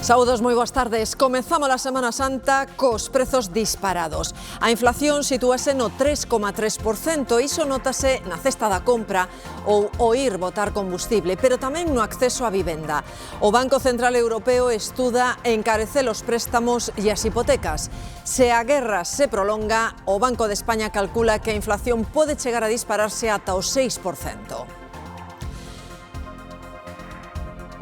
Saúdos, moi boas tardes. Comezamos a Semana Santa cos prezos disparados. A inflación sitúase no 3,3%, iso notase na cesta da compra ou o ir botar combustible, pero tamén no acceso á vivenda. O Banco Central Europeo estuda encarecer os préstamos e as hipotecas. Se a guerra se prolonga, o Banco de España calcula que a inflación pode chegar a dispararse ata o 6%.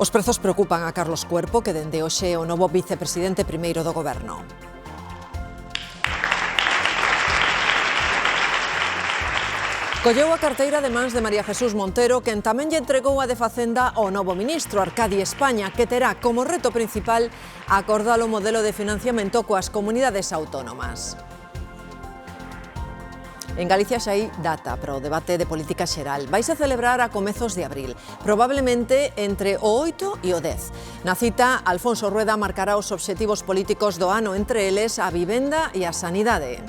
Os prezos preocupan a Carlos Cuerpo, que dende hoxe é o novo vicepresidente primeiro do Goberno. Colleu a carteira de mans de María Jesús Montero, quen tamén lle entregou a de Facenda ao novo ministro, Arcadi España, que terá como reto principal acordar o modelo de financiamento coas comunidades autónomas. En Galicia xa hai data para o debate de política xeral. Vaise celebrar a comezos de abril, probablemente entre o 8 e o 10. Na cita, Alfonso Rueda marcará os obxectivos políticos do ano, entre eles a vivenda e a sanidade.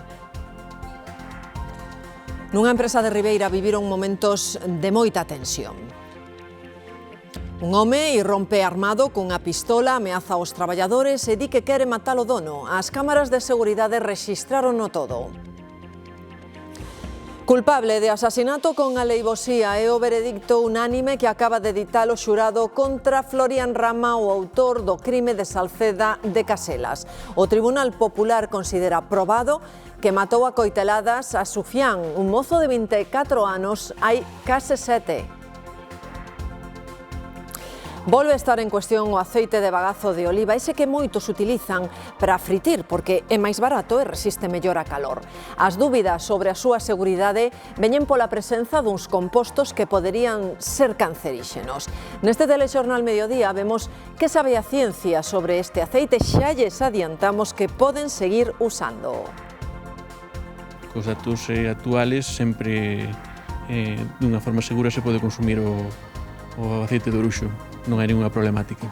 Nunha empresa de Ribeira viviron momentos de moita tensión. Un home irrompe armado cunha pistola, ameaza aos traballadores e di que quere matar o dono. As cámaras de seguridade rexistraron todo. Culpable de asasinato con aleivosía é o veredicto unánime que acaba de ditar o xurado contra Florian Rama, o autor do crime de Salceda de Caselas. O Tribunal Popular considera probado que matou a coiteladas a Sufián, un mozo de 24 anos, hai case 7. Volve a estar en cuestión o aceite de bagazo de oliva, ese que moitos utilizan para fritir porque é máis barato e resiste mellor a calor. As dúbidas sobre a súa seguridade veñen pola presenza duns compostos que poderían ser canceríxenos. Neste telexornal Mediodía vemos que sabe a ciencia sobre este aceite, xa lles adiantamos que poden seguir usando. Cos datos actuales sempre dunha forma segura se pode consumir o aceite de oruxo. Non hai ninguna problemática.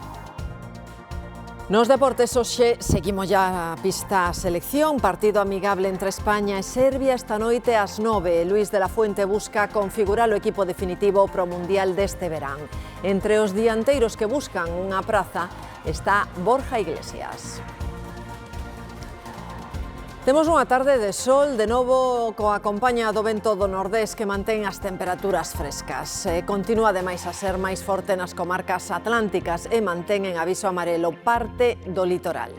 Nos deportes hoxe seguimos ya a pista a selección, partido amigable entre España e Serbia esta noite ás 9. Luís de la Fuente busca configurar o equipo definitivo pro Mundial deste verán. Entre os dianteiros que buscan unha praza está Borja Iglesias. Temos unha tarde de sol, de novo coa compañía do vento do nordés que mantén as temperaturas frescas. Continúa ademais a ser máis forte nas comarcas atlánticas e mantén en aviso amarelo parte do litoral.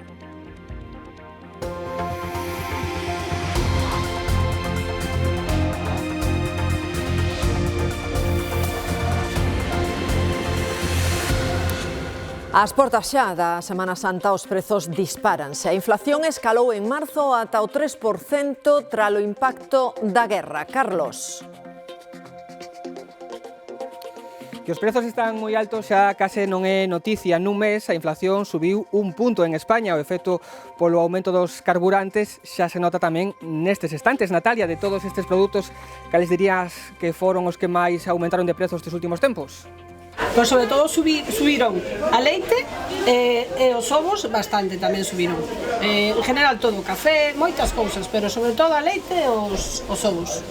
Ás portas xa da Semana Santa os prezos dispáranse. A inflación escalou en marzo ata o 3% tralo impacto da guerra. Carlos. Que os prezos están moi altos xa case non é noticia. Nun mes a inflación subiu un punto en España. O efecto polo aumento dos carburantes xa se nota tamén nestes estantes. Natalia, de todos estes produtos, cales dirías que foron os que máis aumentaron de prezos estes últimos tempos? Pois sobre todo subiron a leite e os ovos bastante tamén subiron. En general todo, café, moitas cousas, pero sobre todo a leite e os ovos.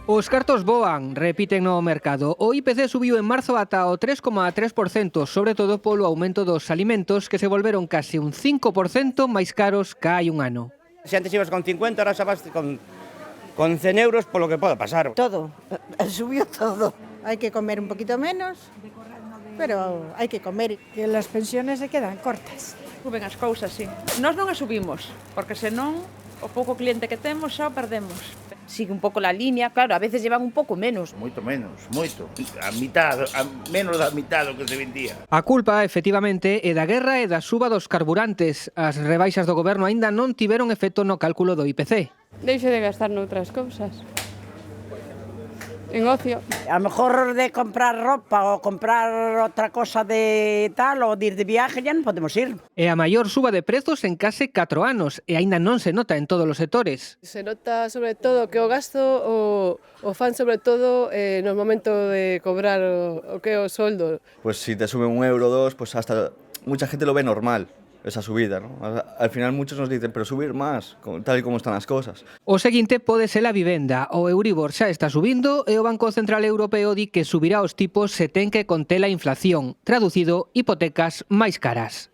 Os cartos voan, repiten no mercado. O IPC subiu en marzo ata o 3,3%, sobre todo polo aumento dos alimentos, que se volveron case un 5% máis caros que hai un ano. Se antes ibas con 50, ahora xa vas con 100 euros polo que poda pasar. Todo, subió todo. Hay que comer un poquito menos, pero hay que comer. Que las pensiones se quedan cortas. Suben as cousas, sí. Nós non as subimos, porque senón o pouco cliente que temos xa o perdemos. Sigue un pouco la línea, claro, a veces llevan un pouco menos. Moito menos, moito. Menos da mitad do que se vendía. A culpa, efectivamente, é da guerra e da suba dos carburantes. As rebaixas do goberno aínda non tiveron efecto no cálculo do IPC. Deixe de gastar noutras cousas. En ocio. A lo mejor de comprar ropa o comprar otra cosa de tal o de ir de viaje ya non podemos ir. É a maior suba de prezos en case 4 anos e aínda non se nota en todos os sectores. Se nota sobre todo que o gasto o fan sobre todo no momento de cobrar o que é o soldo. Pues si te sube 1 euro o 2, pues hasta mucha gente lo ve normal. esa subida, ¿no? Al final muchos nos dicen, pero subir más, tal y como están as cosas. O seguinte pode ser a vivenda. O Euribor xa está subindo e o Banco Central Europeo di que subirá os tipos se ten que conter a inflación. Traducido, hipotecas máis caras.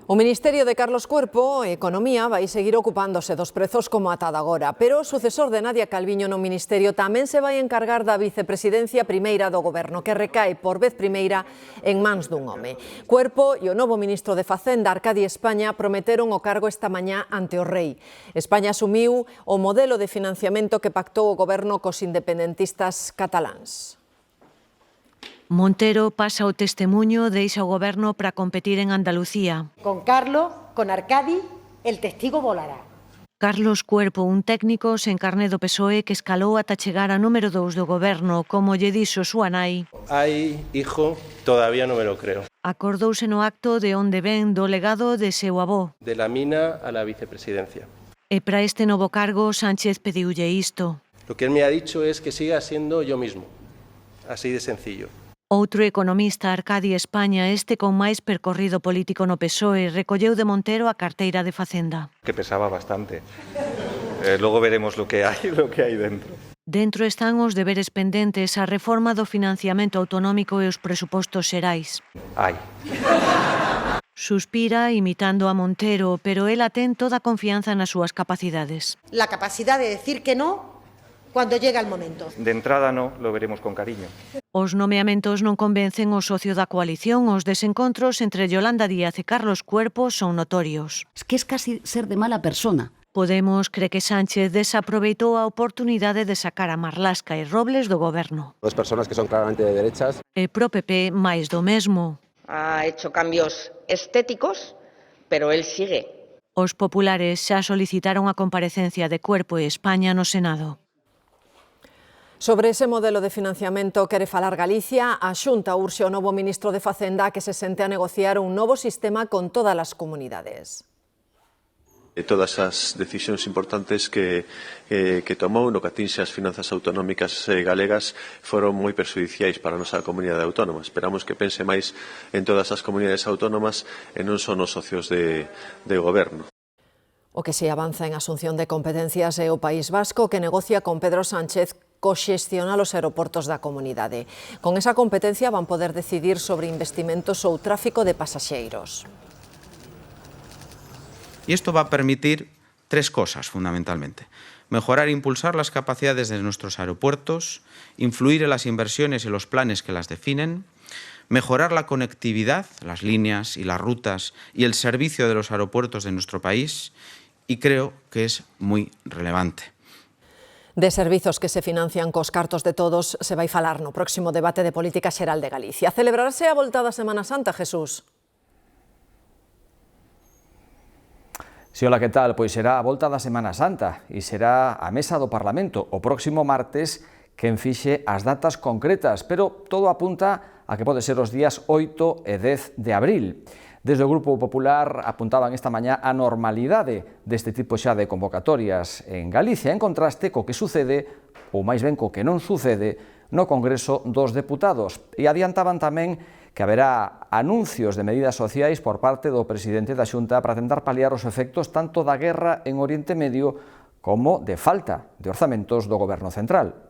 O Ministerio de Carlos Cuerpo, Economía, vai seguir ocupándose dos prezos como ata agora, pero o sucesor de Nadia Calviño no Ministerio tamén se vai encargar da vicepresidencia primeira do Goberno, que recae por vez primeira en mans dun home. Cuerpo e o novo ministro de Facenda, Arcadi España, prometeron o cargo esta mañá ante o rei. España asumiu o modelo de financiamento que pactou o Goberno cos independentistas cataláns. Montero pasa o testemuño, deixa o Goberno para competir en Andalucía. Con Carlos, con Arcadi, el testigo volará. Carlos Cuerpo, un técnico sen carné do PSOE que escalou ata chegar a número 2 do Goberno, como lle dixo súa nai. Ai, hijo, todavía no me lo creo. Acordouse no acto de onde ven do legado de seu avó. De la mina a la vicepresidencia. E para este novo cargo, Sánchez pediulle isto. Lo que él me ha dicho es que siga siendo yo mismo. Así de sencillo. Outro economista, Arcadi España, este con máis percorrido político no PSOE, recolleu de Montero a carteira de Facenda. Que pesaba bastante. Luego veremos lo que hay dentro. Dentro están os deberes pendentes, a reforma do financiamento autonómico e os presupostos xerais. Ai. Suspira imitando a Montero, pero ela ten toda a confianza nas súas capacidades. La capacidad de decir que no cuando llega el momento. De entrada no, lo veremos con cariño. Os nomeamentos non convencen o socio da coalición, os desencontros entre Yolanda Díaz e Carlos Cuerpo son notorios. Es que es casi ser de mala persona. Podemos cree que Sánchez desaproveitou a oportunidade de sacar a Marlaska e Robles do Goberno. Dos personas que son claramente de derechas. E pro PP máis do mesmo. Ha hecho cambios estéticos, pero él sigue. Os populares xa solicitaron a comparecencia de Cuerpo e España no Senado. Sobre ese modelo de financiamento quere falar Galicia, a Xunta urxe ao novo ministro de Facenda que se sente a negociar un novo sistema con todas as comunidades. Todas as decisións importantes que tomou no que atinxe as finanzas autonómicas galegas foron moi perxudiciais para a nosa comunidade autónoma. Esperamos que pense máis en todas as comunidades autónomas e non son os socios de goberno. O que se avanza en asunción de competencias é o País Vasco, que negocia con Pedro Sánchez coxestionar os aeroportos da comunidade. Con esa competencia van poder decidir sobre investimentos ou tráfico de pasaxeiros. Y esto va a permitir tres cosas, fundamentalmente. Mejorar e impulsar las capacidades de nuestros aeropuertos, influir en las inversiones y los planes que las definen, mejorar la conectividad, las líneas y las rutas y el servicio de los aeropuertos de nuestro país, y creo que es muy relevante. De servizos que se financian cos cartos de todos se vai falar no próximo debate de política xeral de Galicia. Celebrarse a volta da Semana Santa, Jesús. Si, hola, que tal? Pois será a volta da Semana Santa e será a mesa do Parlamento o próximo martes quen fixe as datas concretas, pero todo apunta a que pode ser os días 8 e 10 de abril. Desde o Grupo Popular apuntaban esta mañá a normalidade deste tipo xa de convocatorias en Galicia, en contraste co que sucede, ou máis ben co que non sucede, no Congreso dos Deputados. E adiantaban tamén que haberá anuncios de medidas sociais por parte do presidente da Xunta para tentar paliar os efectos tanto da guerra en Oriente Medio como de falta de orzamentos do Goberno Central.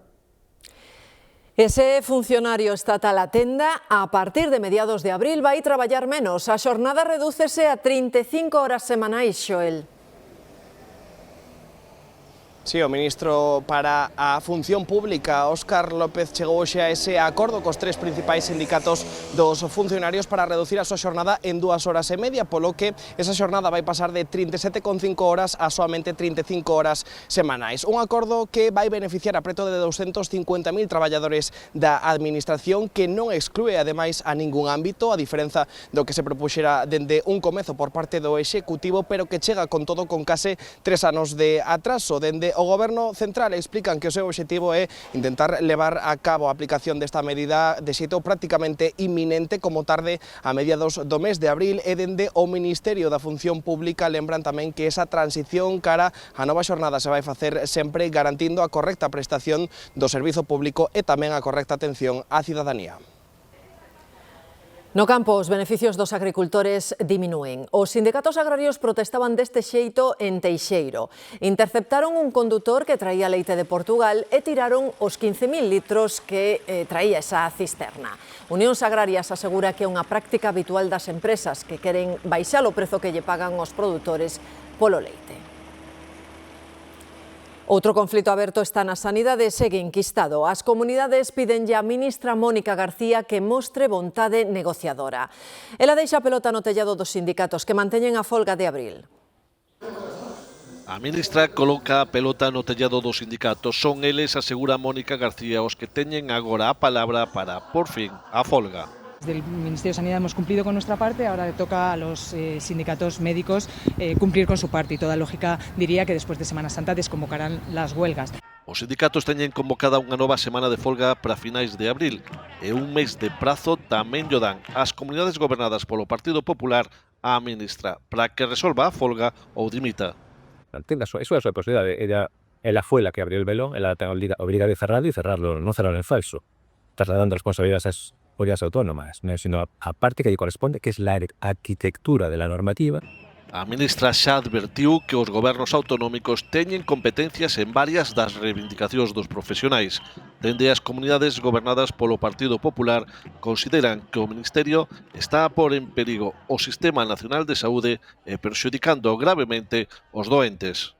Ese funcionario estatal a tenda, a partir de mediados de abril, vai traballar menos. A xornada redúcese a 35 horas semanais, Xoel. Sí, o ministro para a Función Pública, Óscar López, chegou hoxe a ese acordo cos tres principais sindicatos dos funcionarios para reducir a súa xornada en 2 horas e media, polo que esa xornada vai pasar de 37,5 horas a soamente 35 horas semanais. Un acordo que vai beneficiar a preto de 250.000 traballadores da Administración, que non exclúe, ademais, a ningún ámbito, a diferenza do que se propuxera dende un comezo por parte do Executivo, pero que chega con todo con case 3 anos de atraso. Dende o Goberno Central explican que o seu obxectivo é intentar levar a cabo a aplicación desta medida de xeito prácticamente inminente, como tarde a mediados do mes de abril, e dende o Ministerio da Función Pública lembran tamén que esa transición cara a nova xornada se vai facer sempre garantindo a correcta prestación do servizo público e tamén a correcta atención á cidadanía. No campo, os beneficios dos agricultores diminúen. Os sindicatos agrarios protestaban deste xeito en Teixeiro. Interceptaron un condutor que traía leite de Portugal e tiraron os 15.000 litros que traía esa cisterna. Unións Agrarias asegura que é unha práctica habitual das empresas que queren baixar o prezo que lle pagan os produtores polo leite. Outro conflito aberto está na sanidade e segue enquistado. As comunidades pídenlle á ministra Mónica García que mostre vontade negociadora. Ela deixa a pelota no tellado dos sindicatos que manteñen a folga de abril. A ministra coloca a pelota no tellado dos sindicatos. Son eles, asegura Mónica García, os que teñen agora a palabra para, por fin, a folga. Desde el Ministerio de Sanidad hemos cumplido con nuestra parte, ahora le toca a los sindicatos médicos cumplir con su parte y toda lógica diría que después de Semana Santa desconvocarán las huelgas. Os sindicatos teñen convocada unha nova semana de folga para finais de abril e un mes de prazo tamén llo dan as comunidades gobernadas polo Partido Popular á ministra para que resolva a folga ou dimita. Eso é a súa posibilidade. Ela foi a que abriu el velo, ela ten obriga de cerrarlo e cerrarlo, non cerrarlo en falso, trasladando responsabilidades ás autoridades autónomas, sino a parte que lle corresponde, que é a arquitectura de la normativa. A ministra xa advertiu que os gobernos autonómicos teñen competencias en varias das reivindicacións dos profesionais. Dende as comunidades gobernadas polo Partido Popular consideran que o Ministerio está a pôr en perigo o Sistema Nacional de Saúde e perxudicando gravemente os doentes.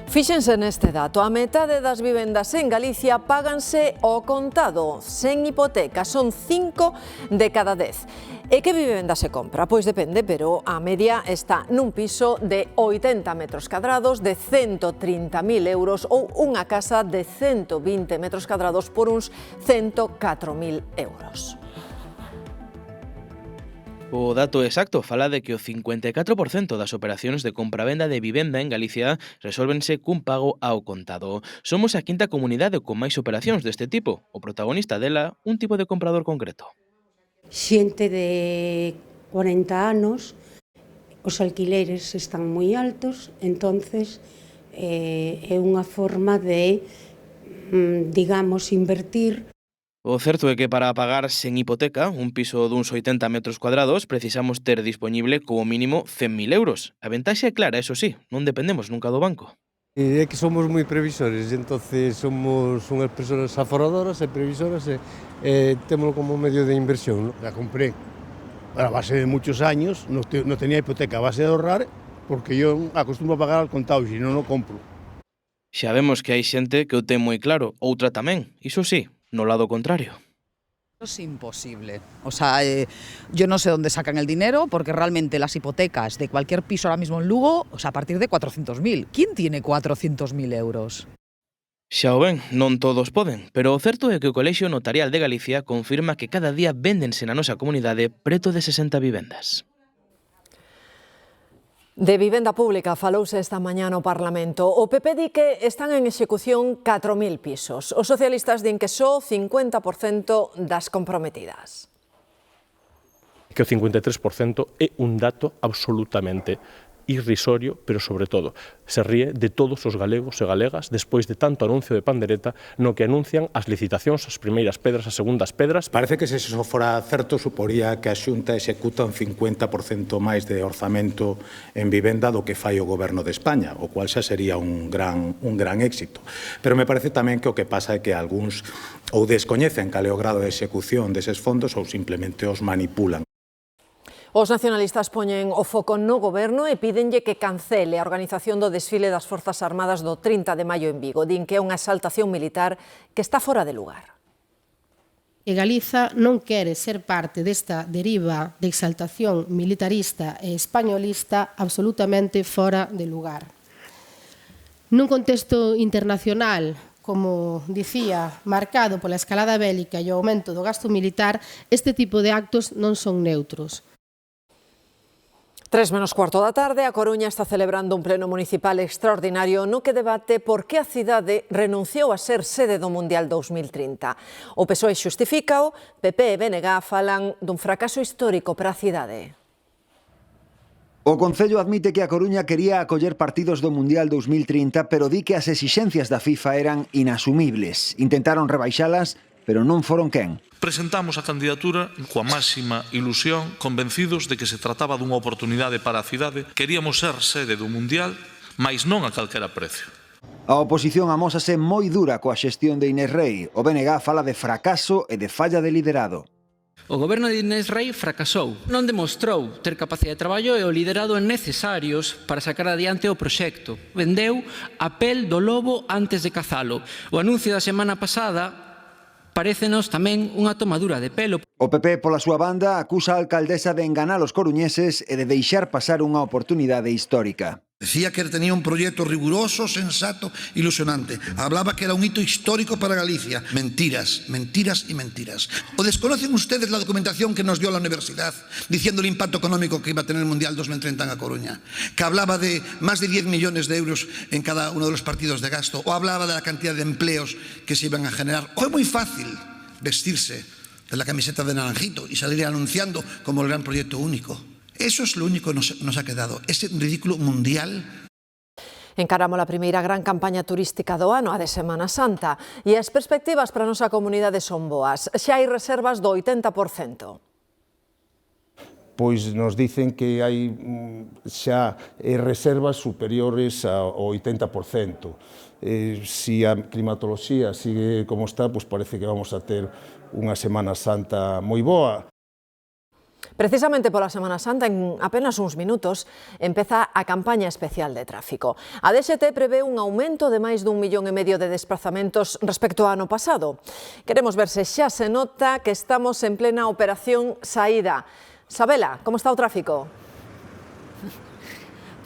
Fíxense neste dato, a metade das vivendas en Galicia páganse ao contado, sen hipoteca, son 5 de cada 10. E que vivenda se compra? Pois depende, pero a media está nun piso de 80 metros cadrados de 130.000 euros ou unha casa de 120 metros cadrados por uns 104.000 euros. O dato exacto fala de que o 54% das operacións de compra-venda de vivenda en Galicia resólvense cun pago ao contado. Somos a quinta comunidade con máis operacións deste tipo. O protagonista dela, un tipo de comprador concreto. Xente de 40 anos, os alquileres están moi altos, entonces é unha forma de, digamos, invertir. O certo é que para pagar sen hipoteca un piso duns 80 metros cuadrados precisamos ter disponible como mínimo 100.000 euros. A ventaxa é clara, eso sí, non dependemos nunca do banco. É que somos moi previsores, entonces somos unhas persoas aforadoras e previsoras e témolo como medio de inversión. La compré a base de muchos años, no tenía hipoteca, a base de ahorrar, porque yo acostumbro a pagar al contado, si no, no compro. Xa vemos que hai xente que o ten moi claro, outra tamén, iso sí, no lado contrario. Es imposible. O sea, yo no sé dónde sacan el dinero porque realmente las hipotecas de cualquier piso ahora mismo en Lugo, o sea, a partir de 400.000. ¿Quién tiene 400.000 euros? Xa o ven, non todos poden, pero o certo é que o Colexio Notarial de Galicia confirma que cada día véndense na nosa comunidade preto de 60 vivendas. De vivenda pública falouse esta mañá no Parlamento. O PP di que están en execución 4.000 pisos. Os socialistas din que só 50% das comprometidas. Que o 53% é un dato absolutamente irrisorio, pero sobre todo se ríe de todos os galegos e galegas despois de tanto anuncio de pandereta no que anuncian as licitacións, as primeiras pedras, as segundas pedras. Parece que se iso fora certo suporía que a Xunta executa un 50% máis de orzamento en vivenda do que fai o Goberno de España, o cual xa sería un gran éxito. Pero me parece tamén que o que pasa é que algúns ou descoñecen cal é o grado de execución deses fondos ou simplemente os manipulan. Os nacionalistas poñen o foco no goberno e pídenlle que cancele a organización do desfile das Forzas Armadas do 30 de maio en Vigo. Din que é unha exaltación militar que está fora de lugar. E Galiza non quere ser parte desta deriva de exaltación militarista e españolista absolutamente fora de lugar. Nun contexto internacional, como dicía, marcado pola escalada bélica e o aumento do gasto militar, este tipo de actos non son neutros. 3:15 da tarde, a Coruña está celebrando un pleno municipal extraordinario no que debate por que a cidade renunciou a ser sede do Mundial 2030. O PSOE xustifícao, PP e BNG falan dun fracaso histórico para a cidade. O Concello admite que a Coruña quería acoller partidos do Mundial 2030, pero di que as exixencias da FIFA eran inasumibles. Intentaron rebaixalas, pero non foron quen. Presentamos a candidatura coa máxima ilusión, convencidos de que se trataba dunha oportunidade para a cidade. Queríamos ser sede do Mundial, mais non a calquera precio. A oposición amósase moi dura coa xestión de Inés Rei. O BNG fala de fracaso e de falla de liderado. O goberno de Inés Rei fracasou. Non demostrou ter capacidade de traballo e o liderado necesarios para sacar adiante o proxecto. Vendeu a pel do lobo antes de cazalo. O anuncio da semana pasada parécenos tamén unha tomadura de pelo. O PP, pola súa banda, acusa a alcaldesa de enganar os coruñeses e de deixar pasar unha oportunidade histórica. Decía que tenía un proyecto riguroso, sensato, ilusionante. Hablaba que era un hito histórico para Galicia. Mentiras, mentiras y mentiras. ¿O desconocen ustedes la documentación que nos dio la universidad diciendo el impacto económico que iba a tener el Mundial 2030 en A Coruña? Que hablaba de más de 10 millones de euros en cada uno de los partidos de gasto. O hablaba de la cantidad de empleos que se iban a generar. O es muy fácil vestirse de la camiseta de naranjito y salir anunciando como el gran proyecto único. Eso es lo único que nos ha quedado, ese ridículo mundial. Encaramos a primeira gran campaña turística do ano, a de Semana Santa, e as perspectivas para a nosa comunidade son boas. Xa hai reservas do 80%. Pois nos dicen que hai xa reservas superiores ao 80%. Si a climatoloxía sigue como está, pois parece que vamos a ter unha Semana Santa moi boa. Precisamente pola Semana Santa, en apenas uns minutos, empeza a campaña especial de tráfico. A DXT prevé un aumento de máis dun 1,5 millón de desplazamentos respecto ao ano pasado. Queremos ver se xa se nota que estamos en plena operación saída. Sabela, como está o tráfico?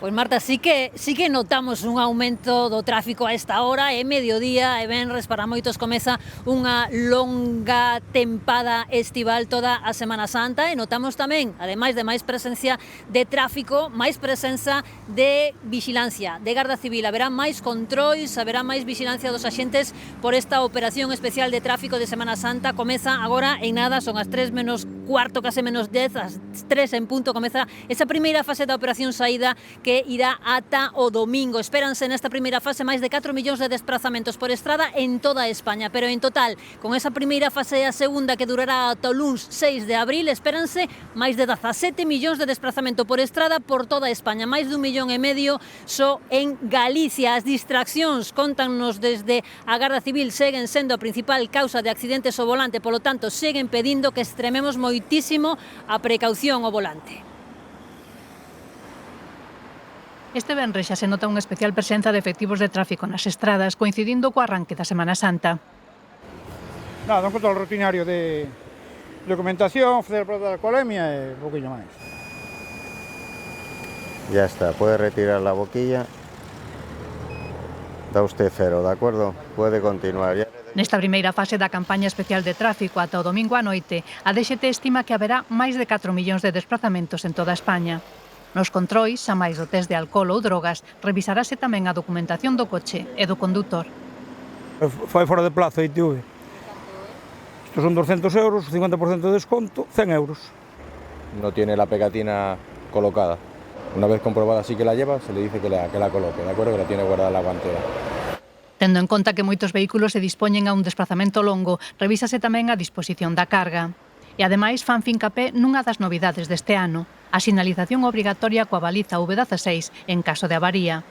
Pois Marta, sí que notamos un aumento do tráfico a esta hora, é mediodía e venres para moitos comeza unha longa tempada estival toda a Semana Santa e notamos tamén, ademais de máis presencia de tráfico, máis presenza de vigilancia, de Garda Civil. Haberá máis controis, haberá máis vigilancia dos axentes por esta operación especial de tráfico de Semana Santa. Comeza agora en nada, son as 3 menos cuarto, case menos 10, as 3 en punto, comeza esa primeira fase da operación saída que irá ata o domingo. Espéranse nesta primeira fase máis de 4 millóns de desplazamentos por estrada en toda España, pero en total, con esa primeira fase e a segunda que durará ata o luns 6 de abril, espéranse máis de 17 millóns de desplazamento por estrada por toda España, máis de 1,5 millón só en Galicia. As distraccións, contannos desde a Garda Civil, seguen sendo a principal causa de accidentes ao volante, polo tanto, seguen pedindo que extrememos moitísimo a precaución ao volante. Este venres xa se nota unha especial presenza de efectivos de tráfico nas estradas, coincidindo co arranque da Semana Santa. Nada, un control rutinario de documentación, facer a prova de alcoholemia e un poquinho máis. Ya está, puede retirar la boquilla. Da usted 0, ¿de acuerdo? Puede continuar. Nesta primeira fase da campaña especial de tráfico ata o domingo á noite, a DXT estima que haberá máis de 4 millóns de desplazamentos en toda España. Nos controis, a máis do test de alcohol ou drogas, revisarase tamén a documentación do coche e do condutor. Foi fora de plazo a ITV. Estos son 200 euros, 50% de desconto, 100 euros. No tiene la pegatina colocada. Una vez comprobada sí que la lleva, se le dice que la coloque, ¿de acuerdo? Que la tiene guardada en la guantera. Tendo en conta que moitos vehículos se dispoñen a un desplazamento longo, revísase tamén a disposición da carga. E ademais fan fincapé nunha das novidades deste ano, a sinalización obrigatoria coa baliza V16 en caso de avaría.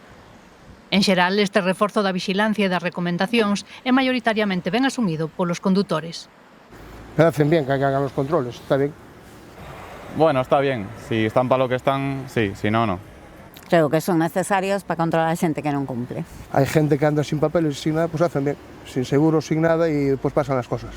En xeral, este reforzo da vixilancia e das recomendacións é maioritariamente ben asumido polos condutores. Me hacen bien que hagan los controles, está bien. Bueno, está bien. Si están para lo que están, sí, si no, no. Creo que son necesarios para controlar a xente que non cumple. Hay gente que anda sin papeles, sin nada, pues hacen bien. Sin seguro, sin nada y pues pasan las cosas.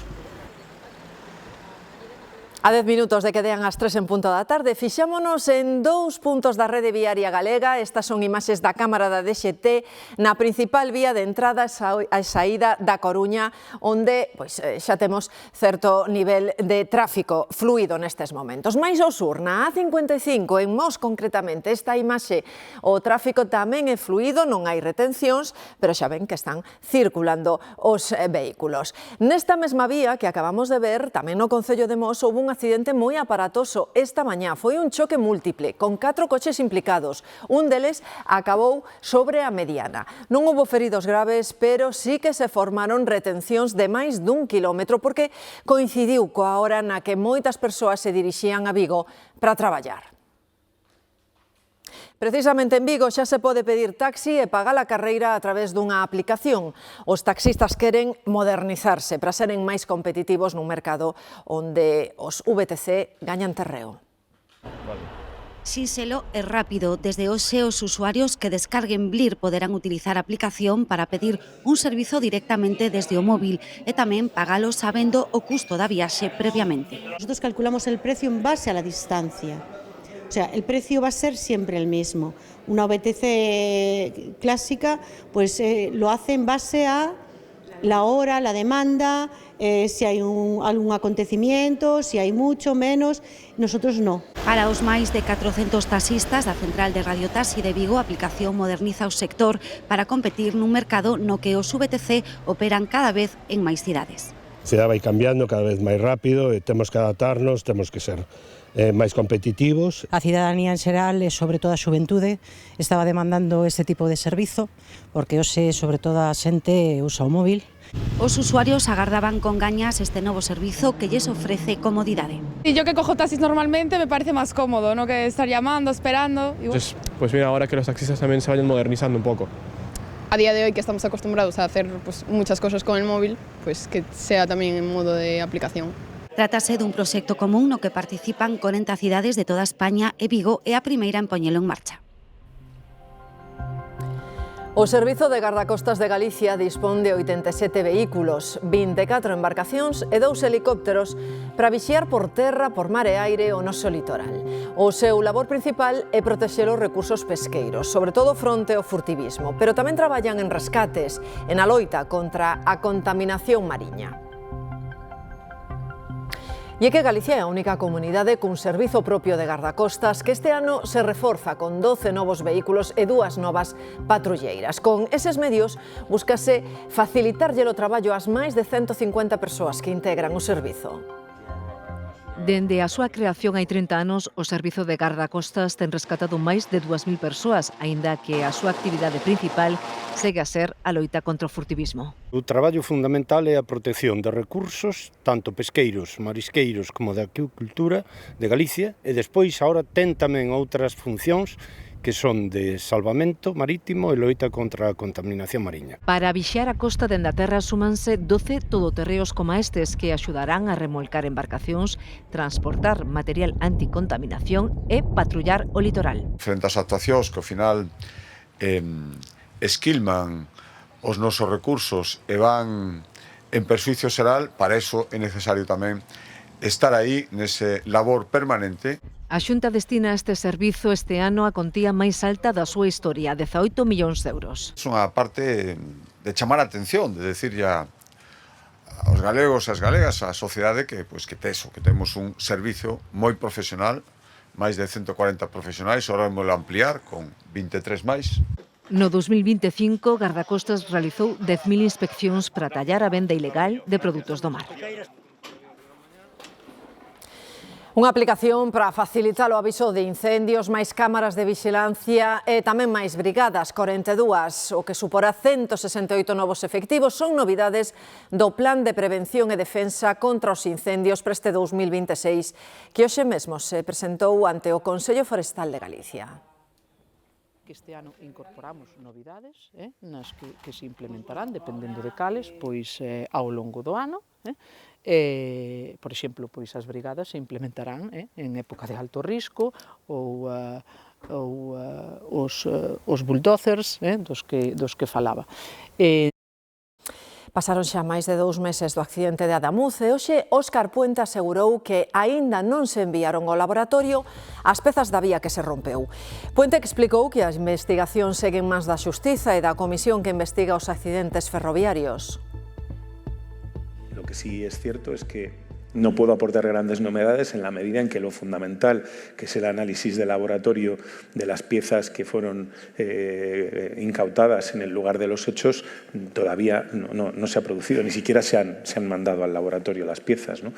A 10 minutos de que dean as 3 en punto da tarde, fixámonos en 2 puntos da rede viaria galega. Estas son imaxes da cámara da DXT na principal vía de entrada e saída da Coruña, onde xa temos certo nivel de tráfico fluido nestes momentos. Mais ao sur, na A55, en Mos concretamente, esta imaxe, o tráfico tamén é fluido, non hai retencións, pero xa ven que están circulando os vehículos. Nesta mesma vía que acabamos de ver, tamén no Concello de Mos, houve unha accidente moi aparatoso esta mañá. Foi un choque múltiple, con 4 coches implicados. Un deles acabou sobre a mediana. Non houbo feridos graves, pero sí que se formaron retencións de máis dun quilómetro porque coincidiu coa hora na que moitas persoas se dirixían a Vigo para traballar. Precisamente en Vigo xa se pode pedir taxi e pagar a carreira a través dunha aplicación. Os taxistas queren modernizarse para seren máis competitivos nun mercado onde os VTC gañan terreo. Sinxelo e rápido, desde hoxe os usuarios que descarguen Blir poderán utilizar a aplicación para pedir un servizo directamente desde o móvil e tamén pagalo sabendo o custo da viaxe previamente. Nosotros calculamos el precio en base a la distancia. O sea, el precio va a ser siempre el mismo. Una VTC clásica pues lo hace en base a la hora, la demanda, si hay algún acontecimiento, si hay mucho, menos. Nosotros no. Para os máis de 400 taxistas da Central de Radiotaxi de Vigo, a aplicación moderniza o sector para competir nun mercado no que os VTC operan cada vez en máis cidades. A cidade vai cambiando cada vez máis rápido e temos que adaptarnos, temos que ser máis competitivos. A cidadanía en xeral e sobre todo a xuventude estaba demandando este tipo de servizo porque hoxe sobre todo a xente usa o móvil. Os usuarios agardaban con gañas este novo servizo que lles ofrece comodidade. Y yo que cojo taxis normalmente me parece más cómodo, ¿no? Que estar llamando, esperando. Entonces, pues mira, ahora que los taxistas también se vayan modernizando un poco. A día de hoy que estamos acostumbrados a hacer pues, muchas cosas con el móvil, pues que sea también en modo de aplicación. Trátase dun proxecto común no que participan 40 cidades de toda España e Vigo é a primeira en poñelo en marcha. O Servizo de Gardacostas de Galicia dispón de 87 vehículos, 24 embarcacións e 2 helicópteros para vixiar por terra, por mar e aire o noso litoral. O seu labor principal é protexer os recursos pesqueiros, sobre todo fronte ao furtivismo, pero tamén traballan en rescates, en a loita contra a contaminación mariña. E é que Galicia é a única comunidade cun servizo propio de gardacostas que este ano se reforza con 12 novos vehículos e 2 novas patrulleiras. Con eses medios, búscase facilitarlle o traballo ás máis de 150 persoas que integran o servizo. Dende a súa creación hai 30 anos, o Servizo de Gardacostas ten rescatado máis de 2.000 persoas, aínda que a súa actividade principal segue a ser a loita contra o furtivismo. O traballo fundamental é a protección de recursos, tanto pesqueiros, marisqueiros como de acuicultura de Galicia, e despois agora ten tamén outras funcións que son de salvamento marítimo e loita contra a contaminación mariña. Para vixiar a costa dende a terra súmanse 12 todoterreos como estes que axudarán a remolcar embarcacións, transportar material anticontaminación e patrullar o litoral. Frente ás actuacións que ao final esquilman os nosos recursos e van en perxuicio xeral, para iso é necesario tamén estar aí nese labor permanente. A Xunta destina a este servizo este ano a contía máis alta da súa historia, 18 millóns de euros. É unha parte de chamar a atención, de decir ya aos galegos e as galegas, a sociedade que temos un servizo moi profesional, máis de 140 profesionais, ahora vamos a ampliar con 23 máis. No 2025, Gardacostas realizou 10.000 inspeccións para tallar a venda ilegal de produtos do mar. Unha aplicación para facilitar o aviso de incendios, máis cámaras de vixilancia e tamén máis brigadas, 42, o que suporá 168 novos efectivos, son novidades do Plan de Prevención e Defensa contra os Incendios para este 2026, que hoxe mesmo se presentou ante o Consello Forestal de Galicia. Que este ano incorporamos novidades nas que se implementarán, dependendo de cales, pois ao longo do ano. Por exemplo, pois as brigadas se implementarán en época de alto risco ou os bulldozers dos que falaba. Pasaron xa máis de 2 meses do accidente de Adamuz e hoxe Óscar Puente asegurou que aínda non se enviaron ao laboratorio as pezas da vía que se rompeu. Puente explicou que a investigación segue en mans da Xustiza e da Comisión que investiga os accidentes ferroviarios. Lo que sí es cierto es que no puedo aportar grandes novedades en la medida en que lo fundamental, que es el análisis de laboratorio de las piezas que fueron incautadas en el lugar de los hechos, todavía no se ha producido, ni siquiera se han mandado al laboratorio las piezas, ¿no?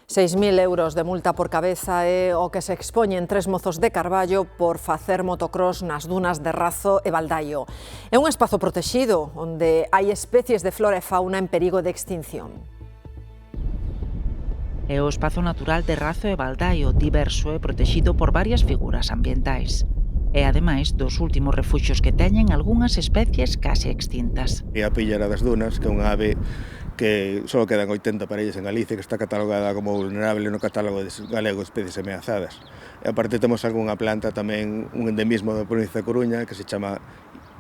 6.000 euros de multa por cabeza é o que se expoñen 3 mozos de Carballo por facer motocross nas dunas de Razo e Baldaio. É un espazo protexido onde hai especies de flora e fauna en perigo de extinción. É o espazo natural de Razo e Baldaio, diverso e protexido por varias figuras ambientais. E, ademais, dos últimos refuxios que teñen algunhas especies case extintas. E a pillera das dunas, que é unha ave que só quedan 80 parellas en Galicia, que está catalogada como vulnerable no catálogo galego de especies ameazadas. E aparte temos algunha planta tamén, un endemismo da provincia de Coruña, que se chama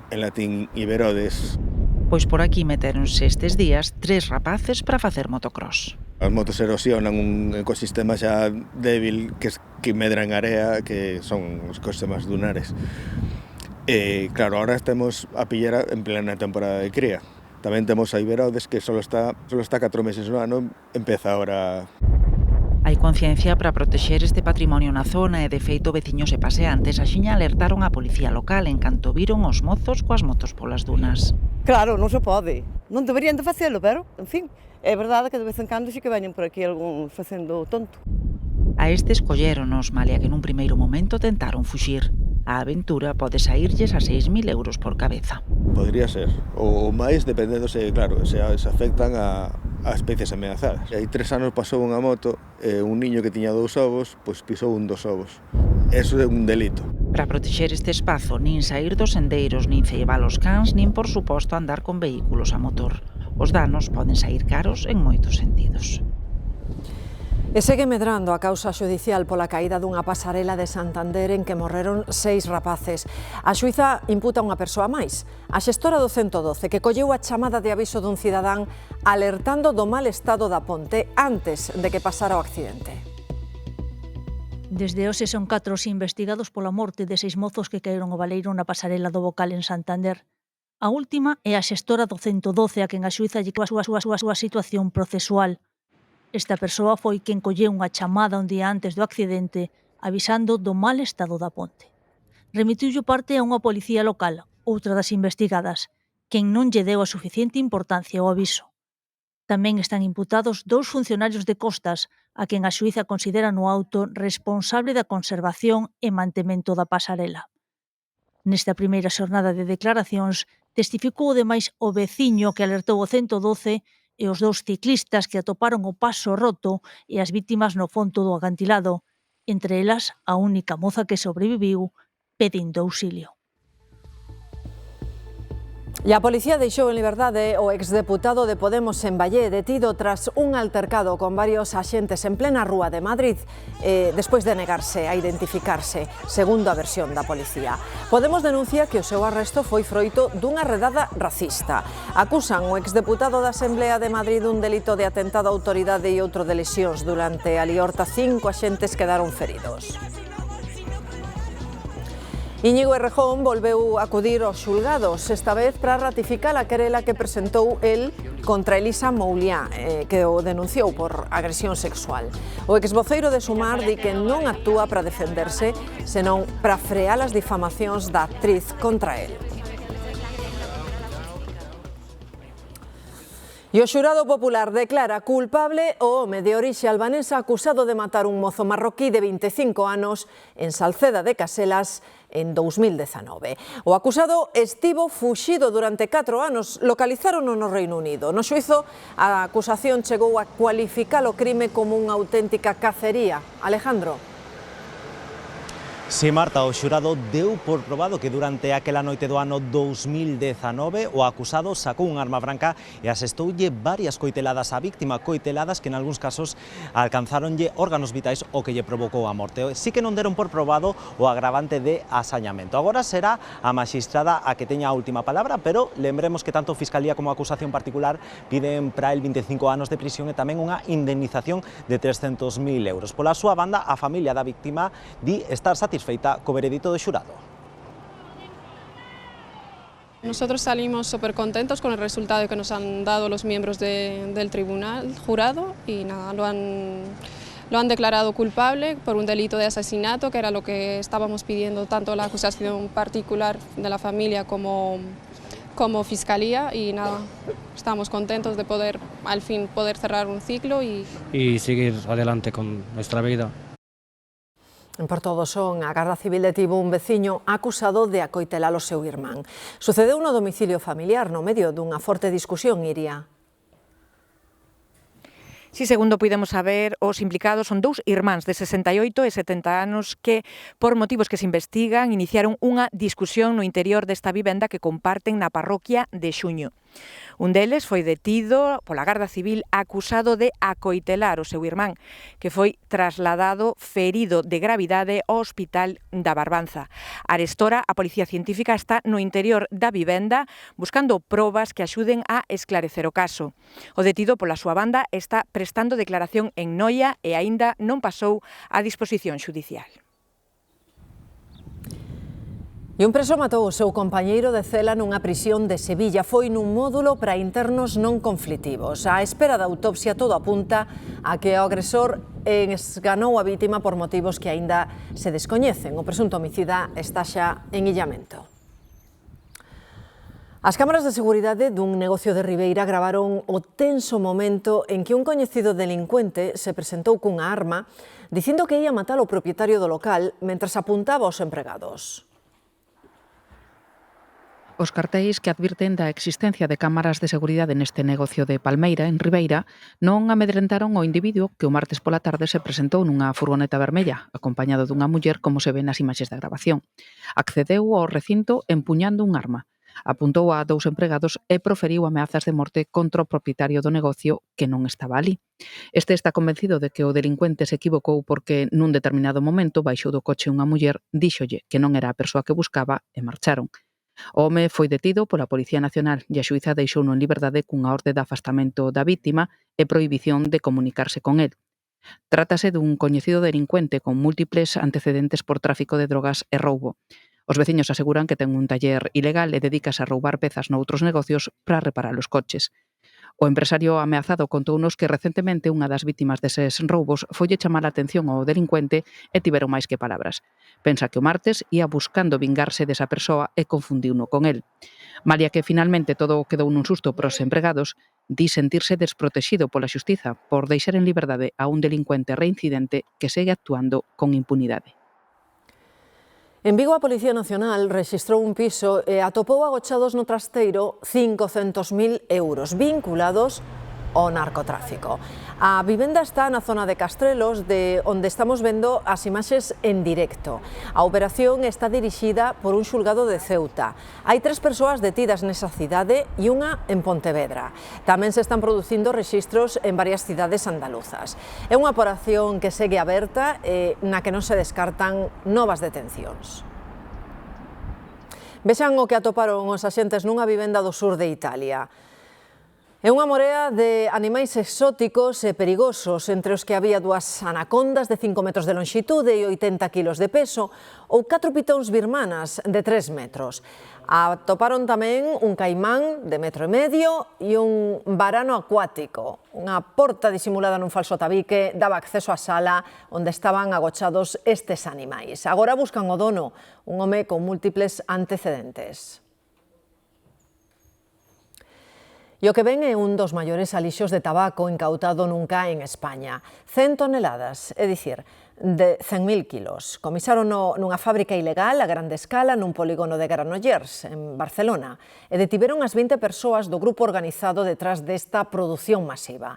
en latín Iberodes. Pois por aquí metéronse estes días 3 rapaces para facer motocross. As motos erosionan un ecosistema xa débil que medra en area, que son os ecosistemas dunares. E claro, ahora estamos a pillera en plena temporada de cría. Tamén temos a Iberodes, que só está 4 meses no ano, empeza ahora. Hai conciencia para protexer este patrimonio na zona e, de feito, veciños e paseantes axiña alertaron a policía local en canto viron os mozos coas motos polas dunas. Claro, non se pode. Non deberían de facelo, pero, en fin, é verdade que de vez en cando sí que veñen por aquí algúns facendo tonto. A estes colléronos, malia que nun primeiro momento tentaron fuxir. A aventura pode saírlles a 6.000 euros por cabeza. Podría ser, ou máis, dependendo se, claro, se afectan a especies ameazadas. Hai 3 anos pasou unha moto e un niño que tiña 2 ovos, pois pisou un dos ovos. Eso é un delito. Para protexer este espazo, nin saír dos sendeiros, nin ceibar os cans, nin, por suposto, andar con vehículos a motor. Os danos poden saír caros en moitos sentidos. E segue medrando a causa xudicial pola caída dunha pasarela de Santander en que morreron 6 rapaces. A xuíza imputa unha persoa máis, a xestora do 112, que colleu a chamada de aviso dun cidadán alertando do mal estado da ponte antes de que pasara o accidente. Desde hoxe son 4 os investigados pola morte de 6 mozos que caeron ao baleiro na pasarela do Bocal en Santander. A última é a xestora do 112 a quen a xuíza lle coa súa situación procesual. Esta persoa foi quen colleu unha chamada un día antes do accidente avisando do mal estado da ponte. Remitiulle parte a unha policía local, outra das investigadas, quen non lle deu a suficiente importancia ao aviso. Tamén están imputados 2 funcionarios de Costas, a quen a xuíza considera no auto responsable da conservación e mantemento da pasarela. Nesta primeira xornada de declaracións, testificou ademais o veciño que alertou o 112 e os 2 ciclistas que atoparon o paso roto e as vítimas no fondo do acantilado, entre elas a única moza que sobreviviu pedindo auxilio. E a policía deixou en liberdade o exdeputado de Podemos en Vallé, detido tras un altercado con varios axentes en plena rúa de Madrid, despois de negarse a identificarse, segundo a versión da policía. Podemos denuncia que o seu arresto foi froito dunha redada racista. Acusan o exdeputado da Asamblea de Madrid dun delito de atentado á autoridade e outro de lesións. Durante a liorta, 5 axentes quedaron feridos. Íñigo Errejón volveu acudir aos xulgados, esta vez para ratificar a querela que presentou el contra Elisa Mouliá, que o denunciou por agresión sexual. O exvoceiro de Sumar di que non actúa para defenderse, senón para frear as difamacións da actriz contra el. E o xurado popular declara culpable o home de orixe albanesa acusado de matar un mozo marroquí de 25 anos en Salceda de Caselas en 2019. O acusado estivo fuxido durante 4 anos, localizárono no Reino Unido. No xuízo, a acusación chegou a cualificar o crime como unha auténtica cacería. Alejandro. Si, Marta, o xurado deu por probado que durante aquela noite do ano 2019 o acusado sacou un arma branca e asestoulle varias coiteladas á víctima, coiteladas que en algúns casos alcanzáronlle órganos vitais o que lle provocou a morte. Si que non deron por probado o agravante de asañamento. Agora será a maxistrada a que teña a última palabra, pero lembremos que tanto Fiscalía como a acusación particular piden para el 25 anos de prisión e tamén unha indemnización de 300.000 euros. Pola súa banda, a familia da víctima di estar satisfeita co veredito do xurado. Nosotros salimos súper contentos con el resultado que nos han dado los miembros del tribunal jurado y nada, lo han declarado culpable por un delito de asesinato, que era lo que estábamos pidiendo tanto la acusación particular de la familia como Fiscalía, y nada, estamos contentos de poder al fin poder cerrar un ciclo y seguir adelante con nuestra vida. En Porto do Son, a Garda Civil detivo un veciño acusado de acoitelar o seu irmán. Sucedeu no domicilio familiar no medio dunha forte discusión, Iria. Si, segundo puidemos saber, os implicados son dous irmáns de 68 e 70 anos que, por motivos que se investigan, iniciaron unha discusión no interior desta vivenda que comparten na parroquia de Xuño. Un deles foi detido pola Garda Civil acusado de acoitelar o seu irmán, que foi trasladado ferido de gravidade ao Hospital da Barbanza. Arestora, a Policía Científica está no interior da vivenda buscando probas que axuden a esclarecer o caso. O detido, pola súa banda, está prestando declaración en Noia e aínda non pasou a disposición xudicial. E un preso matou o seu compañeiro de cela nunha prisión de Sevilla. Foi nun módulo para internos non conflitivos. A espera da autopsia todo apunta a que o agresor esganou a vítima por motivos que aínda se descoñecen. O presunto homicida está xa en illamento. As cámaras de seguridade dun negocio de Ribeira gravaron o tenso momento en que un coñecido delincuente se presentou cunha arma dicindo que ia matar o propietario do local mentres apuntaba aos empregados. Os cartéis que advirten da existencia de cámaras de seguridade neste negocio de Palmeira, en Ribeira, non amedrentaron o individuo que o martes pola tarde se presentou nunha furgoneta vermella, acompañado dunha muller como se ve nas imaxes da grabación. Accedeu ao recinto empuñando un arma, apuntou a dous empregados e proferiu ameazas de morte contra o propietario do negocio que non estaba ali. Este está convencido de que o delincuente se equivocou porque nun determinado momento baixou do coche unha muller, díxolle que non era a persoa que buscaba e marcharon. O home foi detido pola Policía Nacional e a xuíza deixouno en liberdade cunha orde de afastamento da vítima e prohibición de comunicarse con el. Trátase dun coñecido delincuente con múltiples antecedentes por tráfico de drogas e roubo. Os veciños aseguran que ten un taller ilegal e dedícase a roubar pezas noutros negocios para reparar os coches. O empresario ameazado contounos que recentemente unha das vítimas deses roubos foille chamar a atención ao delincuente e tiveron máis que palabras. Pensa que o martes ia buscando vingarse desa persoa e confundiuno con el. Malia que finalmente todo quedou nun susto para os empregados, di sentirse desprotexido pola xustiza por deixar en liberdade a un delincuente reincidente que segue actuando con impunidade. En Vigo, a Policía Nacional rexistrou un piso e atopou agochados no trasteiro 500.000 euros vinculados ao narcotráfico. A vivenda está na zona de Castrelos, de onde estamos vendo as imaxes en directo. A operación está dirixida por un xulgado de Ceuta. Hai 3 persoas detidas nesa cidade e unha en Pontevedra. Tamén se están producindo rexistros en varias cidades andaluzas. É unha operación que segue aberta e na que non se descartan novas detencións. Vexan o que atoparon os axentes nunha vivenda do sur de Italia. É unha morea de animais exóticos e perigosos, entre os que había 2 anacondas de 5 metros de longitude e 80 kilos de peso, ou 4 pitóns birmanas de 3 metros. Atoparon tamén un caimán de 1,5 metros e un varano acuático. Unha porta disimulada nun falso tabique daba acceso á sala onde estaban agochados estes animais. Agora buscan o dono, un home con múltiples antecedentes. E o que ven é un dos maiores alixos de tabaco incautado nunca en España. 100 toneladas, é dicir, de 100.000 kilos. Comisárono nunha fábrica ilegal a grande escala nun polígono de Granollers, en Barcelona, e detiveron as 20 persoas do grupo organizado detrás desta produción masiva.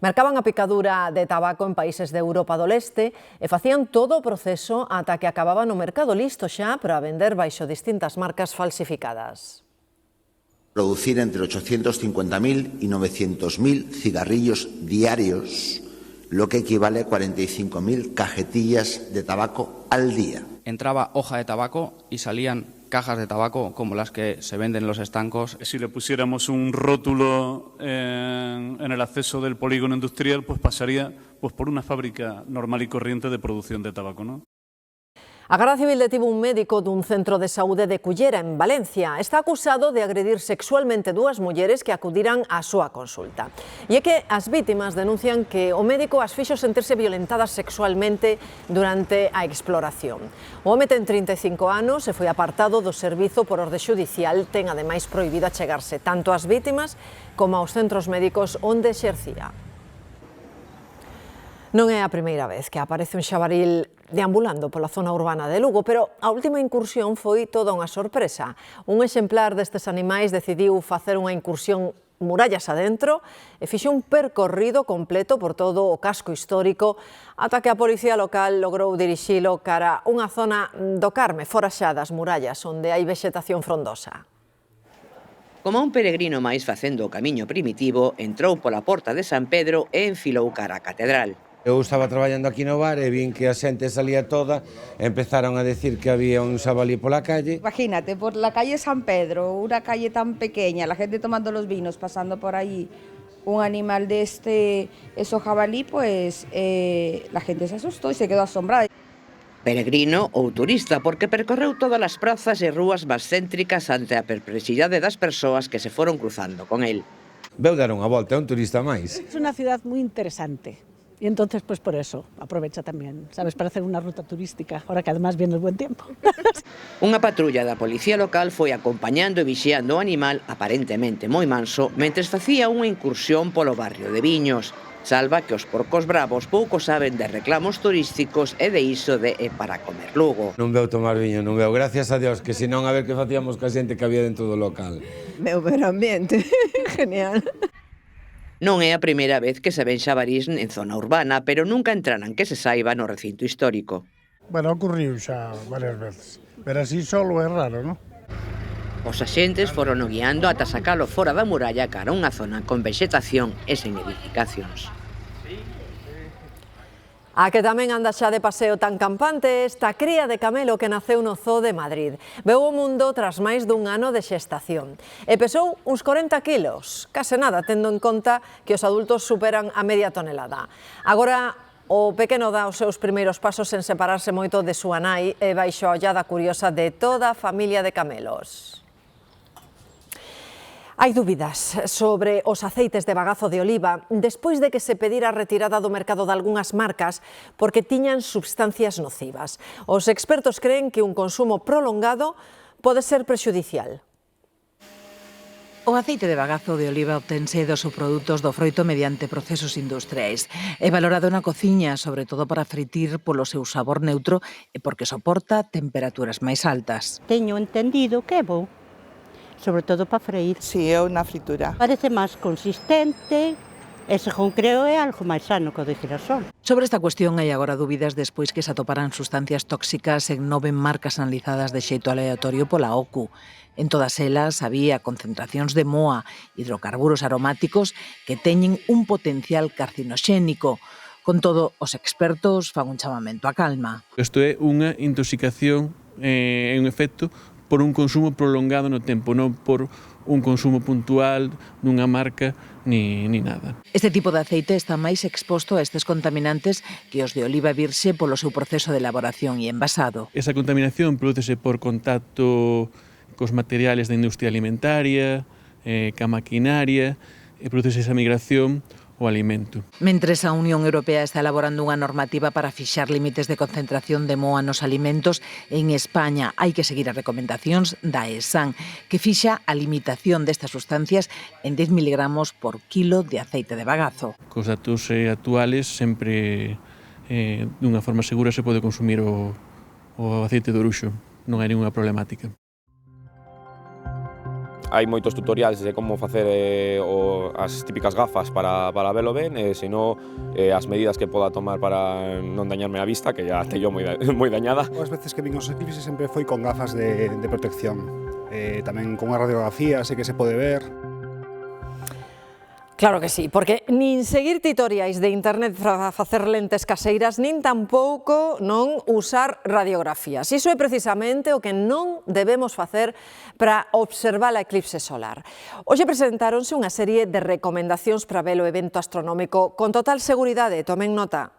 Mercaban a picadura de tabaco en países de Europa do Leste e facían todo o proceso ata que acababa no mercado listo xa para vender baixo distintas marcas falsificadas. Producir entre 850.000 y 900.000 cigarrillos diarios, lo que equivale a 45.000 cajetillas de tabaco al día. Entraba hoja de tabaco y salían cajas de tabaco como las que se venden en los estancos. Si le pusiéramos un rótulo en el acceso del polígono industrial, pues pasaría por una fábrica normal y corriente de producción de tabaco, ¿no? A Garda Civil detivo un médico dun centro de saúde de Cullera, en Valencia. Está acusado de agredir sexualmente dúas mulleres que acudiran á súa consulta. E é que as vítimas denuncian que o médico as fixo sentirse violentadas sexualmente durante a exploración. O home ten 35 anos e foi apartado do servizo por orde xudicial. Ten ademais prohibido achegarse tanto ás vítimas como aos centros médicos onde exercía. Non é a primeira vez que aparece un xabaril deambulando pola zona urbana de Lugo, pero a última incursión foi toda unha sorpresa. Un exemplar destes animais decidiu facer unha incursión murallas adentro e fixo un percorrido completo por todo o casco histórico ata que a policía local logrou dirixilo cara a unha zona do Carme, fora xa das murallas, onde hai vexetación frondosa. Como un peregrino máis facendo o camiño primitivo, entrou pola porta de San Pedro e enfilou cara á catedral. Eu estaba traballando aquí no bar e vin que a xente salía toda e empezaron a decir que había un xabalí pola calle. Imagínate, por la calle San Pedro, una calle tan pequeña, la gente tomando los vinos, pasando por ahí, un animal de eso jabalí, pues la gente se asustó y se quedó asombrada. Peregrino ou turista, porque percorreu todas as prazas e rúas máis céntricas ante a perplexidade das persoas que se foron cruzando con el. Veu dar unha volta, é un turista máis. Es una ciudad muy interesante. Y entonces, pues por eso, aprovecha también, ¿sabes?, para hacer una ruta turística, ahora que además viene el buen tiempo. Unha patrulla da policía local foi acompañando e vixiando o animal, aparentemente moi manso, mentres facía unha incursión polo barrio de Viños. Salva que os porcos bravos pouco saben de reclamos turísticos e de iso de para comer Lugo. Non veu tomar viño, non veu, gracias a Dios, que senón a ver que facíamos ca xente que había dentro do local. Meu ver ambiente, genial. Non é a primeira vez que se ven xabarís en zona urbana, pero nunca entraran que se saiba no recinto histórico. Bueno, ocurriu xa varias veces, pero así solo é raro, non? Os axentes foron guiando ata sacalo fora da muralla cara a unha zona con vexetación e sen edificacións. A que tamén anda xa de paseo tan campante esta cría de camelo que naceu no Zoo de Madrid. Veu o mundo tras máis dun ano de xestación e pesou uns 40 kilos, case nada tendo en conta que os adultos superan a media tonelada. Agora o pequeno dá os seus primeiros pasos en separarse moito de súa nai e baixo a ollada curiosa de toda a familia de camelos. Hai dúbidas sobre os aceites de bagazo de oliva despois de que se pedira a retirada do mercado de algunhas marcas porque tiñan substancias nocivas. Os expertos creen que un consumo prolongado pode ser prexudicial. O aceite de bagazo de oliva obtense dos subprodutos do froito mediante procesos industriais. É valorado na cociña, sobre todo para fritir polo seu sabor neutro e porque soporta temperaturas máis altas. Teño entendido que é bo, sobre todo para freír. Si, é unha fritura. Parece máis consistente e, según creo, é algo máis sano que o de girasol. Sobre esta cuestión hai agora dúbidas despois que se atoparan sustancias tóxicas en 9 marcas analizadas de xeito aleatorio pola OCU. En todas elas había concentracións de moa, hidrocarburos aromáticos que teñen un potencial carcinoxénico. Con todo, os expertos fan un chamamento á calma. Isto é unha intoxicación en efecto por un consumo prolongado no tempo, non por un consumo puntual nunha marca ni nada. Este tipo de aceite está máis exposto a estes contaminantes que os de oliva virxe polo seu proceso de elaboración e envasado. Esa contaminación prodúcese por contacto cos materiales da industria alimentaria, ca maquinaria, e prodúcese esa migración o alimento. Mentres a Unión Europea está elaborando unha normativa para fixar límites de concentración de moa nos alimentos, en España hai que seguir as recomendacións da ESAN, que fixa a limitación destas sustancias en 10 miligramos por kilo de aceite de bagazo. Cos datos actuales, sempre dunha forma segura se pode consumir o aceite de oruxo, non hai ninguna problemática. Hai moitos tutoriais de como facer as típicas gafas para velo ben, e senón as medidas que poda tomar para non dañarme a vista, que ya teño moi dañada. As veces que vin os eclipses sempre foi con gafas de protección, tamén con unha radiografía, sei que se pode ver. Claro que sí, porque nin seguir tutoriais de internet para facer lentes caseiras, nin tampouco non usar radiografías. Iso é precisamente o que non debemos facer para observar a eclipse solar. Hoxe presentáronse unha serie de recomendacións para ver o evento astronómico con total seguridade, tomen nota.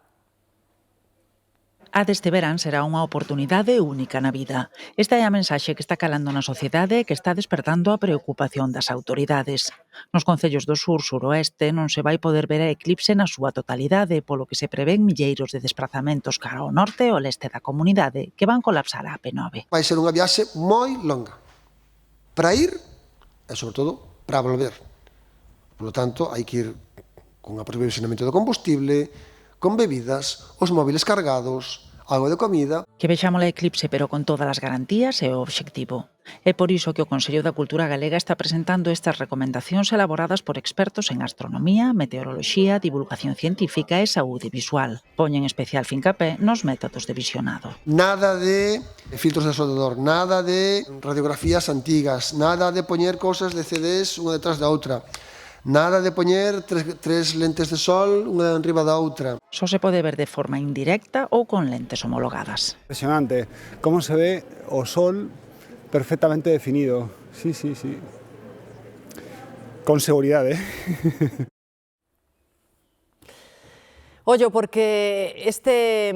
A deste verán será unha oportunidade única na vida. Esta é a mensaxe que está calando na sociedade e que está despertando a preocupación das autoridades. Nos concellos do sur, suroeste, non se vai poder ver a eclipse na súa totalidade, polo que se prevén milleiros de desplazamentos cara ao norte e ao leste da comunidade, que van colapsar a AP9. Vai ser unha viaxe moi longa, para ir e, sobre todo, para volver. Por lo tanto, hai que ir con aprovisionamento de combustible, con bebidas, os móviles cargados, algo de comida. Que vexamos a eclipse pero con todas as garantías é o obxectivo. É por iso que o Consello da Cultura Galega está presentando estas recomendacións elaboradas por expertos en astronomía, meteoroloxía, divulgación científica e saúde visual. Poñen especial fincapé nos métodos de visionado. Nada de filtros de soldador, nada de radiografías antigas, nada de poñer cosas de CDs unha detrás da outra. Nada de poñer tres lentes de sol unha enriba da outra. Só se pode ver de forma indirecta ou con lentes homologadas. Impresionante como se ve o sol perfectamente definido. Sí. Con seguridade. Ollo, porque este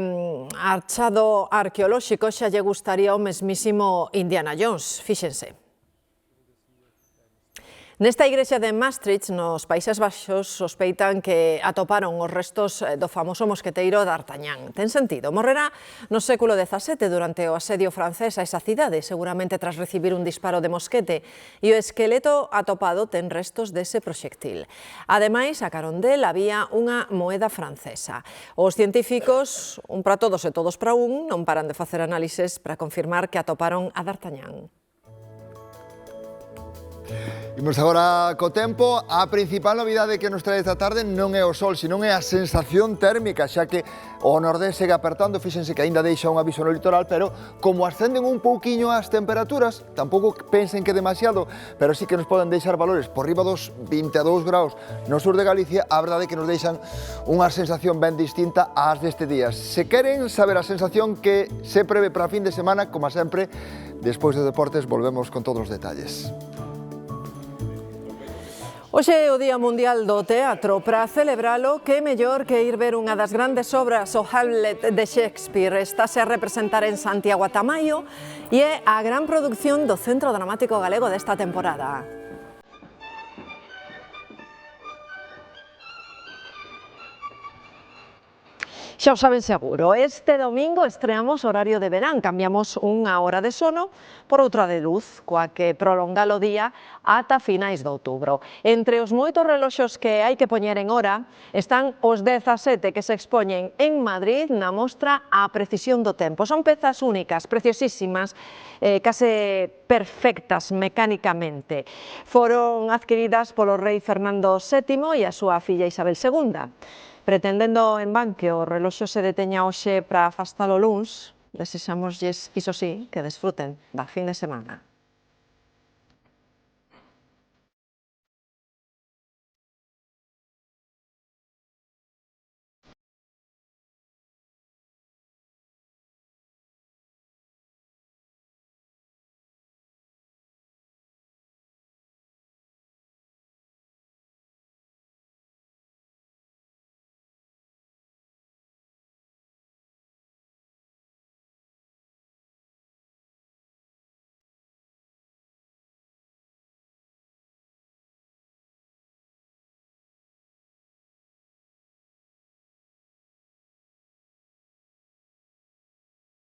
achado arqueolóxico xa lle gustaría ao mesmísimo Indiana Jones, fíxense. Nesta igrexa de Maastricht, nos Países Baixos, sospeitan que atoparon os restos do famoso mosqueteiro d'Artagnan. Ten sentido, morrerá no século XVII durante o asedio francés a esa cidade, seguramente tras recibir un disparo de mosquete, e o esqueleto atopado ten restos dese proxectil. Ademais, a carón del había unha moeda francesa. Os científicos, un para todos e todos para un, non paran de facer análises para confirmar que atoparon a d'Artagnan. Imos agora co tempo. A principal novidade que nos trae esta tarde non é o sol, senón é a sensación térmica, xa que o nordés segue apertando, fíxense que aínda deixa un aviso no litoral, pero como ascenden un pouquiño as temperaturas, tampouco pensen que demasiado, pero sí que nos poden deixar valores por riba dos 22 graus no sur de Galicia, a verdade é que nos deixan unha sensación ben distinta ás deste día. Se queren saber a sensación que se prevé para a fin de semana, como sempre, despois de deportes volvemos con todos os detalles. Hoxe é o Día Mundial do Teatro. Para celebralo, que mellor que ir ver unha das grandes obras, o Hamlet de Shakespeare. Estáse a representar en Santiago a Tamaio e é a gran produción do Centro Dramático Galego desta temporada. Xa o saben seguro, este domingo estreamos horario de verán, cambiamos unha hora de sono por outra de luz, coa que prolonga o día ata finais de outubro. Entre os moitos reloxos que hai que poñer en hora están os 17 que se expoñen en Madrid na mostra A Precisión do Tempo. Son pezas únicas, preciosísimas, case perfectas mecánicamente. Foron adquiridas polo rei Fernando VII e a súa filla Isabel II. Pretendendo en van que o reloxo se deteña hoxe para afastalo luns, desexámoslles, iso sí, que desfruten da fin de semana.